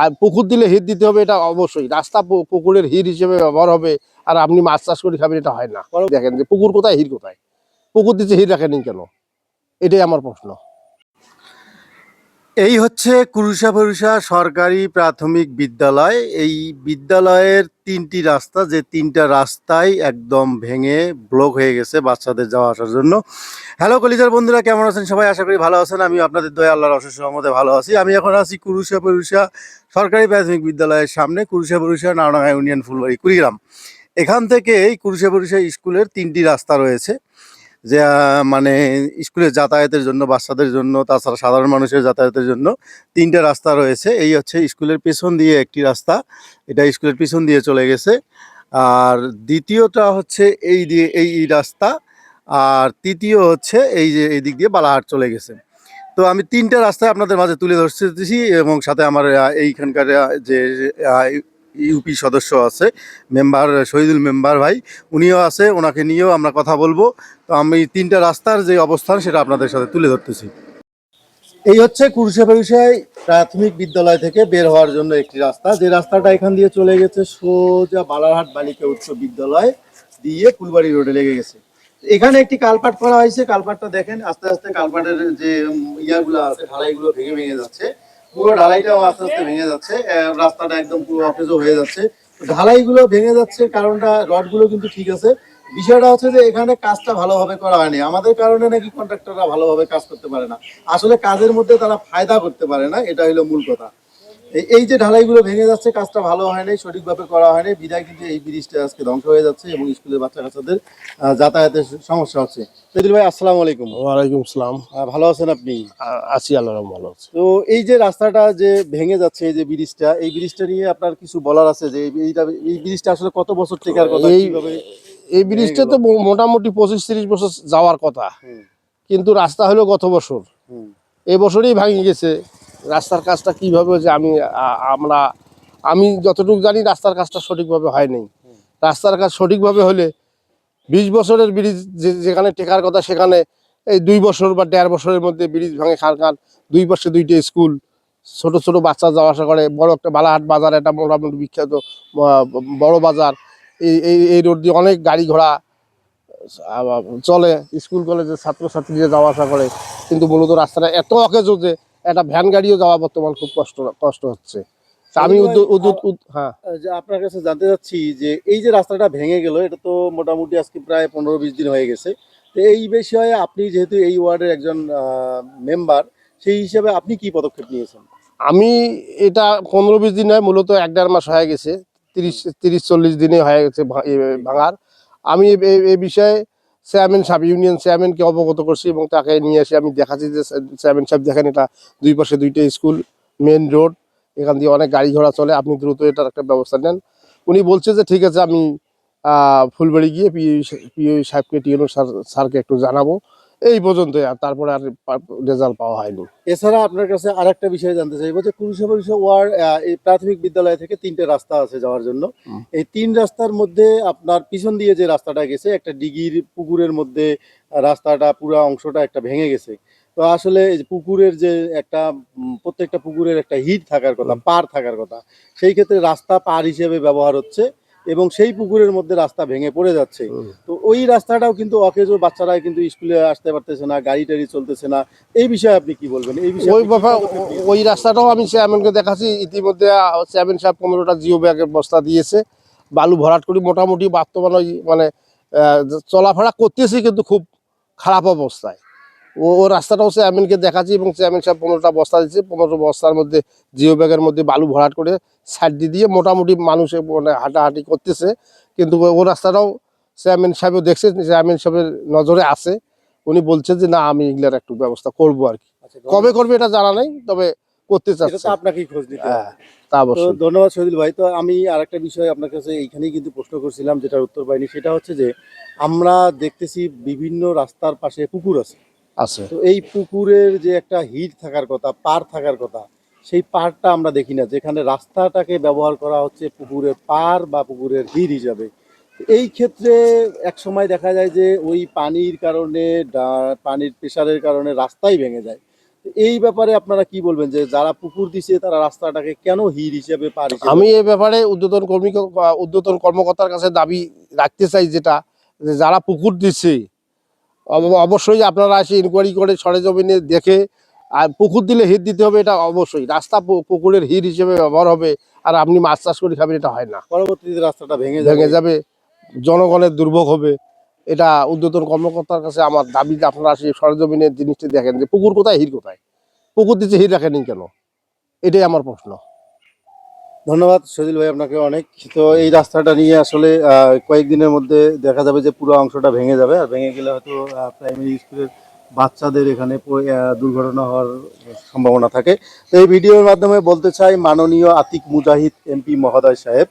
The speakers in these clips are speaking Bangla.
আর পুকুর দিলে হিট দিতে হবে, এটা অবশ্যই। রাস্তা পুকুরের হিট হিসেবে ব্যবহার হবে, আর আপনি মাছ চাষ করে খাবেন, এটা হয় না। দেখেন যে পুকুর কোথায়, হিট কোথায়, পুকুর দিচ্ছে হিট রাখেনি কেন, এটাই আমার প্রশ্ন। এই হচ্ছে কুরুষাভরুষা সরকারি প্রাথমিক বিদ্যালয়। এই বিদ্যালয়ের তিনটি রাস্তা, যে তিনটা রাস্তাই একদম ভেঙে ব্লক হয়ে গেছে বাচ্চাদের যাওয়া আসার জন্য। হ্যালো কলিজার বন্ধুরা, কেমন আছেন সবাই? আশা করি ভালো আছেন। আমি আপনাদের দয়া আল্লাহর অশেষ রহমতে ভালো আছি। আমি এখন আছি কুরুষাভরুষা সরকারি প্রাথমিক বিদ্যালয়ের সামনে, কুরুষাভরুষা নাওডাঙ্গা ইউনিয়ন, ফুলবাড়ি, কুড়িগ্রাম। এখান থেকে এই কুরুষাভরুষা স্কুলের তিনটি রাস্তা রয়েছে, যে মানে স্কুলে যাতায়াতের জন্য, বাচ্চাদের জন্য, তাছাড়া সাধারণ মানুষের যাতায়াতের জন্য তিনটে রাস্তা রয়েছে। এই হচ্ছে স্কুলের পেছন দিয়ে একটি রাস্তা, এটা স্কুলের পিছন দিয়ে চলে গেছে। আর দ্বিতীয়টা হচ্ছে এই রাস্তা। আর তৃতীয় হচ্ছে এই যে এই দিক দিয়ে বালাহাট চলে গেছে। তো আমি তিনটা রাস্তায় আপনাদের মাঝে তুলে ধরতেছি, এবং সাথে আমার এইখানকার যে ইউপি সদস্য আছে, মেম্বার শহীদুল মেম্বার ভাই, উনিও আছে, ওনাকে নিয়েও আমরা কথা বলবো। তো আমি তিনটা রাস্তার যে অবস্থান সেটা আপনাদের সাথে তুলে ধরতেছি। এই হচ্ছে কুরুষাভরুষায় প্রাথমিক বিদ্যালয় থেকে বের হওয়ার জন্য একটি রাস্তা, যে রাস্তাটা এখান দিয়ে চলে গেছে সোজা বালারহাট বালিকা উচ্চ বিদ্যালয় দিয়ে ফুলবাড়ি রোডে লেগে গেছে। এখানে একটি কালপাট করা হয়েছে, কালপাটটা দেখেন আস্তে আস্তে কালপাটের যে ইয়াগুলো আছে, ঢালাইগুলো ভেঙে ভেঙে যাচ্ছে, পুরো ঢালাইটাও আস্তে আস্তে ভেঙে যাচ্ছে, রাস্তাটা একদম পুরো অকেজো হয়ে যাচ্ছে। ঢালাইগুলো ভেঙে যাচ্ছে, কারণটা রডগুলো কিন্তু ঠিক আছে। বিষয়টা হচ্ছে যে এখানে কাজটা ভালোভাবে করা হয়নি, আমাদের কারণে নাকি কন্ট্রাক্টররা ভালোভাবে কাজ করতে পারে না, আসলে কাজের মধ্যে তারা ফায়দা করতে পারে না, এটা হলো মূল কথা। এই যে ঢালাইগুলো ভেঙে যাচ্ছে, কাজটা ভালো হয়নি, সঠিকভাবে করা হয়নি, বিধায় কিন্তু এই ব্রিজটা আজকে ধ্বংস হয়ে যাচ্ছে এবং স্কুলের বাচ্চা কাচ্চাদের যাতায়াতের সমস্যা হচ্ছে। শহীদুল ভাই, আসসালামু আলাইকুম। ওয়ালাইকুম আসসালাম। ভালো আছেন আপনি? আছি, আল্লাহ ভালো আছে। তো এই যে রাস্তাটা যে ভেঙে যাচ্ছে, এই যে ব্রিজটা, এই ব্রিজটা নিয়ে আপনার কিছু বলার আছে, যে এই ব্রিজটা আসলে কত বছর থেকে আর কথা, কিভাবে এই ব্রিজটা তো মোটামুটি 25-30 বছর যাওয়ার কথা, কিন্তু রাস্তা হলো গত বছর, এই বছরই ভাঙে গেছে। রাস্তার কাজটা কিভাবে হয়েছে আমি যতটুকু জানি, রাস্তার কাজটা সঠিকভাবে হয়নি। রাস্তার কাজ সঠিকভাবে হলে 20 বছরের ব্রিজ যেখানে টেকার কথা, সেখানে এই 2 বছর বা 1.5 বছরের মধ্যে ব্রিজ ভাঙে খান। 2 পাশে 2টা স্কুল, ছোট ছোট বাচ্চা যাওয়া আসা করে। বড় একটা বালাহাট বাজার, এটা মোটামুটি বিখ্যাত বড় বাজার। এই রোড দিয়ে অনেক গাড়ি ঘোড়া চলে, স্কুল কলেজের ছাত্রছাত্রীরা যাওয়া আসা করে। কিন্তু মূলত রাস্তাটা এত অকেজো যে একটা ভ্যান গাড়িও যাওয়া বর্তমান খুব কষ্ট হচ্ছে। আমি হ্যাঁ, যে আপনার কাছে জানতে চাচ্ছি যে এই যে রাস্তাটা ভেঙে গেল, এটা তো মোটামুটি আজকে প্রায় 15-20 দিন হয়ে গেছে। তো এই বিষয়ে আপনি যেহেতু এই ওয়ার্ডের একজন মেম্বার, সেই হিসাবে আপনি কি পদক্ষেপ নিয়েছেন? আমি এটা 15-20 দিন নয়, মূলত 1-1.5 মাস হয়ে গেছে, 30-40 দিনে হয়ে গেছে ভাঙার। আমি এই বিষয়ে ইউনিয়ন চেয়ারম্যানকে অবগত করছি, এবং তাকে নিয়ে এসে আমি দেখাচ্ছি যে চেয়ারম্যান সাহেব দেখেন, এটা 2 পাশে 2টা স্কুল, মেন রোড, এখান দিয়ে অনেক গাড়ি ঘোড়া চলে, আপনি দ্রুত এটার একটা ব্যবস্থা নেন। উনি বলছে যে ঠিক আছে, আমি ফুলবাড়ি গিয়ে পিও সাহেবকে, টিএনও স্যারকে একটু জানাবো। এই পর্যন্ত, আর তারপরে আর রেজাল্ট পাওয়া হয়নি। এছাড়া আপনার কাছে আরেকটা বিষয় জানতে চাইবো, যে কুরুষাভরুষা ওয়ার্ড এই প্রাথমিক বিদ্যালয় থেকে 3টে রাস্তা আছে যাওয়ার জন্য। এই 3 রাস্তার মধ্যে আপনার পিছন দিয়ে যে রাস্তাটা গেছে, একটা ডিগির পুকুরের মধ্যে রাস্তাটা পুরো অংশটা একটা ভেঙে গেছে। তো আসলে এই যে পুকুরের যে একটা প্রত্যেকটা পুকুরের একটা হিট থাকার কথা, পার থাকার কথা, সেই ক্ষেত্রে রাস্তা পার হিসেবে ব্যবহার হচ্ছে, এবং সেই পুকুরের মধ্যে রাস্তা ভেঙে পড়ে যাচ্ছে। তো ওই রাস্তাটাও কিন্তু অকেজো, বাচ্চারা কিন্তু স্কুলে আসতে পারতেছে না, গাড়ি টাড়ি চলতেছে না। এই বিষয়ে আপনি কি বলবেন? এই বিষয়ে ওই রাস্তাটাও আমি চেয়ারম্যানকে দেখাচ্ছি। ইতিমধ্যে চেয়ারম্যান সাহেব 15টা জিও ব্যাগের বস্তা দিয়েছে, বালু ভরাট করি। মোটামুটি বর্তমানে মানে চলাফেরা করতেছি, কিন্তু খুব খারাপ অবস্থায়। ও রাস্তাটাও চেয়ারম্যানকে দেখাচ্ছি, এবং চেয়ারম্যান সাহেব 15টা বস্তা দিচ্ছে। 15 বস্তার মধ্যে জিও ব্যাগের মধ্যে বালু ভরাট করে সাইড দিয়ে মোটামুটি মানুষ মানে হাঁটাহাঁটি করতেছে। কিন্তু ও রাস্তাটাও চেয়ারম্যান সাহেবও দেখছে, চেয়ারম্যান সাহেবের নজরে আছে। উনি বলছেন যে না, আমি এগুলার একটু ব্যবস্থা করবো আর কি। কবে করবে এটা জানা নেই, তবে করতে চাচ্ছে। আপনাকেই খোঁজ নিতে হবে। তা তো অবশ্যই। ধন্যবাদ শহীদুল ভাই। তো আমি আরেকটা বিষয় আপনার কাছে এইখানেই কিন্তু প্রশ্ন করছিলাম, যেটার উত্তর পাইনি। সেটা হচ্ছে যে আমরা দেখতেছি বিভিন্ন রাস্তার পাশে পুকুর আছে। তো এই পুকুরের যে একটা হিট থাকার কথা, পার থাকার কথা, সেই পারটা আমরা দেখি না, যেখানে রাস্তাটাকে ব্যবহার করা হচ্ছে পুকুরের পার বা পুকুরের হিট হিসাবে। এই ক্ষেত্রে এক সময় দেখা যায় যে ওই পানির কারণে, পানির প্রেসারের কারণে রাস্তাই ভেঙে যায়। এই ব্যাপারে আপনারা কি বলবেন যে যারা পুকুর দিছে তারা রাস্তাটাকে কেন হির হিসেবে পার হিসেবে? আমি এই ব্যাপারে ঊর্ধ্বতন কর্মকর্তার কাছে দাবি রাখতে চাই, যেটা যে যারা পুকুর দিচ্ছে অবশ্যই আপনারা এসে ইনকোয়ারি করে সরেজমিনে দেখে, আর পুকুর দিলে হিট দিতে হবে, এটা অবশ্যই। রাস্তা পুকুরের হিট হিসেবে ব্যবহার হবে, আর আপনি মাছ চাষ করে খাবেন, এটা হয় না। পরবর্তীতে রাস্তাটা ভেঙে ভেঙে যাবে, জনগণের দুর্ভোগ হবে। এটা ঊর্ধ্বতন কর্মকর্তার কাছে আমার দাবি যে আপনারা সেই সরেজমিনের জিনিসটা দেখেন, যে পুকুর কোথায়, হিট কোথায়, পুকুর দিচ্ছে হিট রাখেনি কেন, এটাই আমার প্রশ্ন। ধন্যবাদ সজিল ভাই আপনাকে অনেক। তো এই রাস্তাটা নিয়ে আসলে কয়েকদিনের মধ্যে দেখা যাবে যে পুরো অংশটা ভেঙে যাবে, আর ভেঙে গেলে হয়তো প্রাইমারি স্কুলের বাচ্চাদের এখানে দুর্ঘটনা হওয়ার সম্ভাবনা থাকে। তো এই ভিডিওর মাধ্যমে বলতে চাই, মাননীয় আতিক মুজাহিদ এমপি মহোদয় সাহেব,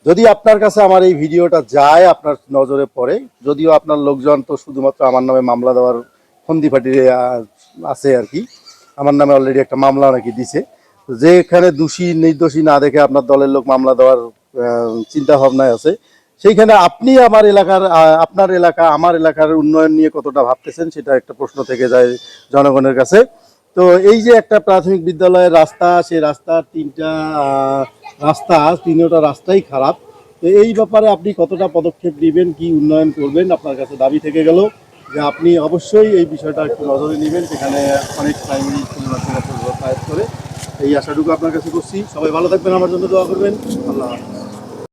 যদি আপনার কাছে আমার এই ভিডিওটা যায়, আপনার নজরে পড়ে, যদিও আপনার লোকজন তো শুধুমাত্র আমার নামে মামলা দেওয়ার ফন্দি ফাটিয়ে আছে আর কি, আমার নামে অলরেডি একটা মামলা নাকি দিছে, যেখানে দোষী নির্দোষী না দেখে আপনার দলের লোক মামলা দেওয়ার চিন্তা ভাবনায় আছে, সেইখানে আপনি আমার এলাকার আপনার এলাকা আমার এলাকার উন্নয়ন নিয়ে কতটা ভাবতেছেন, সেটা একটা প্রশ্ন থেকে যায় জনগণের কাছে। তো এই যে একটা প্রাথমিক বিদ্যালয়ের রাস্তা, সেই রাস্তার তিনটা রাস্তাই খারাপ। তো এই ব্যাপারে আপনি কতটা পদক্ষেপ নেবেন, কি উন্নয়ন করবেন, আপনার কাছে দাবি থেকে গেল যে আপনি অবশ্যই এই বিষয়টা একটু নজরে নেবেন, সেখানে অনেক প্রাইমারি স্কুলের বাচ্চারা করে। এই আশাটুকু আপনার কাছে করছি। সবাই ভালো থাকবেন, আমার জন্য দোয়া করবেন। আল্লাহ হাফেজ।